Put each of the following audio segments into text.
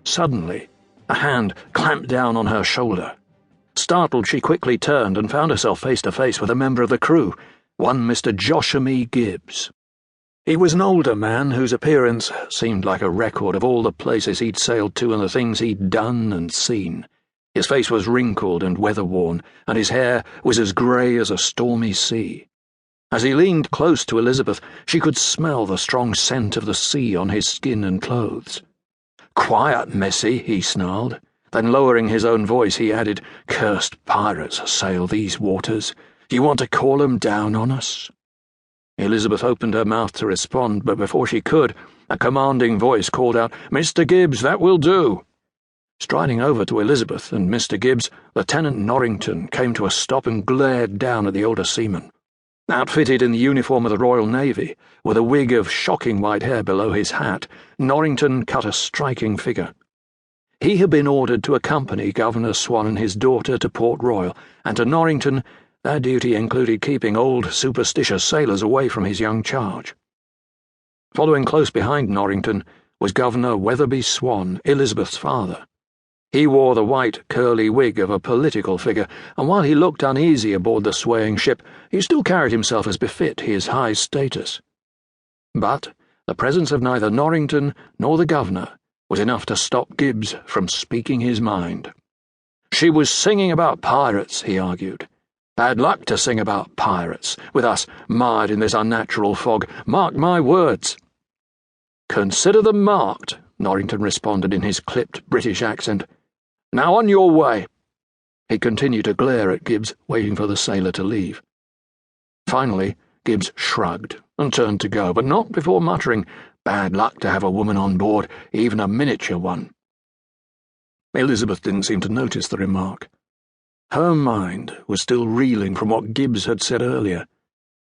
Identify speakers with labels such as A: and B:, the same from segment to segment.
A: Suddenly, a hand clamped down on her shoulder. Startled, she quickly turned and found herself face to face with a member of the crew, one Mr. Josham E. Gibbs. He was an older man whose appearance seemed like a record of all the places he'd sailed to and the things he'd done and seen. His face was wrinkled and weather-worn, and his hair was as grey as a stormy sea. As he leaned close to Elizabeth, she could smell the strong scent of the sea on his skin and clothes. "Quiet, Missy," he snarled. Then, lowering his own voice, he added, "Cursed pirates sail these waters. Do you want to call 'em down on us?" Elizabeth opened her mouth to respond, but before she could, a commanding voice called out, "Mr. Gibbs, that will do." Striding over to Elizabeth and Mr. Gibbs, Lieutenant Norrington came to a stop and glared down at the older seaman. Outfitted in the uniform of the Royal Navy, with a wig of shocking white hair below his hat, Norrington cut a striking figure. He had been ordered to accompany Governor Swan and his daughter to Port Royal, and to Norrington their duty included keeping old, superstitious sailors away from his young charge. Following close behind Norrington was Governor Weatherby Swan, Elizabeth's father. He wore the white, curly wig of a political figure, and while he looked uneasy aboard the swaying ship, he still carried himself as befit his high status. But the presence of neither Norrington nor the governor was enough to stop Gibbs from speaking his mind. "She was singing about pirates," he argued. "Bad luck to sing about pirates, with us mired in this unnatural fog. Mark my words." "Consider them marked," Norrington responded in his clipped British accent. "Now on your way." He continued to glare at Gibbs, waiting for the sailor to leave. Finally, Gibbs shrugged and turned to go, but not before muttering, "Bad luck to have a woman on board, even a miniature one." Elizabeth didn't seem to notice the remark. Her mind was still reeling from what Gibbs had said earlier.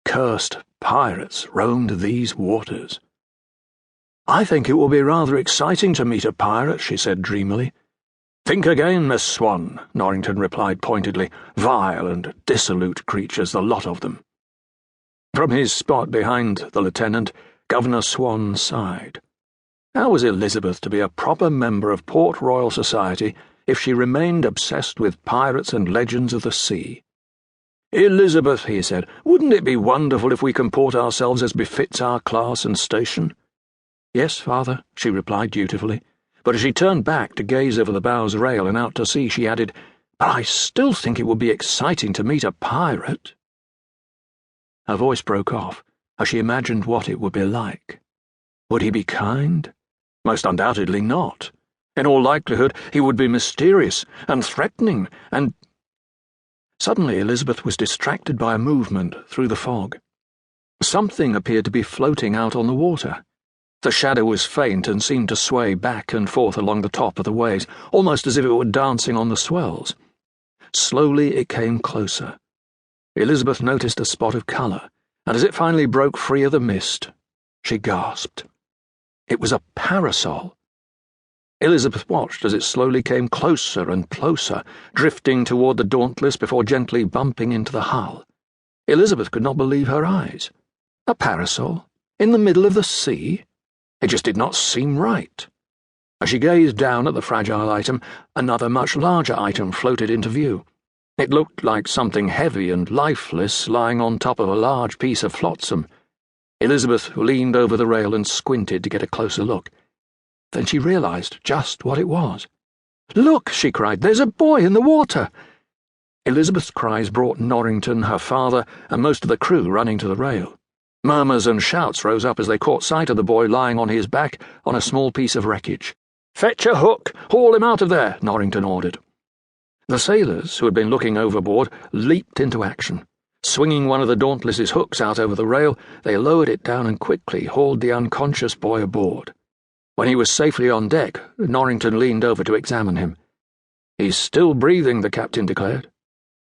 A: Cursed pirates roamed these waters. "I think it will be rather exciting to meet a pirate," she said dreamily. "Think again, Miss Swan," Norrington replied pointedly. "Vile and dissolute creatures, the lot of them." From his spot behind the lieutenant, Governor Swan sighed. How was Elizabeth to be a proper member of Port Royal society if she remained obsessed with pirates and legends of the sea? "Elizabeth," he said, "wouldn't it be wonderful if we comport ourselves as befits our class and station?" "Yes, father," she replied dutifully. But as she turned back to gaze over the bow's rail and out to sea, she added, "But I still think it would be exciting to meet a pirate." Her voice broke off as she imagined what it would be like. Would he be kind? Most undoubtedly not. In all likelihood, he would be mysterious and threatening, and— Suddenly Elizabeth was distracted by a movement through the fog. Something appeared to be floating out on the water. The shadow was faint and seemed to sway back and forth along the top of the waves, almost as if it were dancing on the swells. Slowly it came closer. Elizabeth noticed a spot of colour, and as it finally broke free of the mist, she gasped. It was a parasol. Elizabeth watched as it slowly came closer and closer, drifting toward the Dauntless before gently bumping into the hull. Elizabeth could not believe her eyes. A parasol? In the middle of the sea? It just did not seem right. As she gazed down at the fragile item, another much larger item floated into view. It looked like something heavy and lifeless lying on top of a large piece of flotsam. Elizabeth leaned over the rail and squinted to get a closer look. Then she realized just what it was. "Look!" she cried. "There's a boy in the water!" Elizabeth's cries brought Norrington, her father, and most of the crew running to the rail. Murmurs and shouts rose up as they caught sight of the boy lying on his back on a small piece of wreckage. "Fetch a hook! Haul him out of there!" Norrington ordered. The sailors, who had been looking overboard, leaped into action. Swinging one of the Dauntless's hooks out over the rail, they lowered it down and quickly hauled the unconscious boy aboard. When he was safely on deck, Norrington leaned over to examine him. "He's still breathing," the captain declared.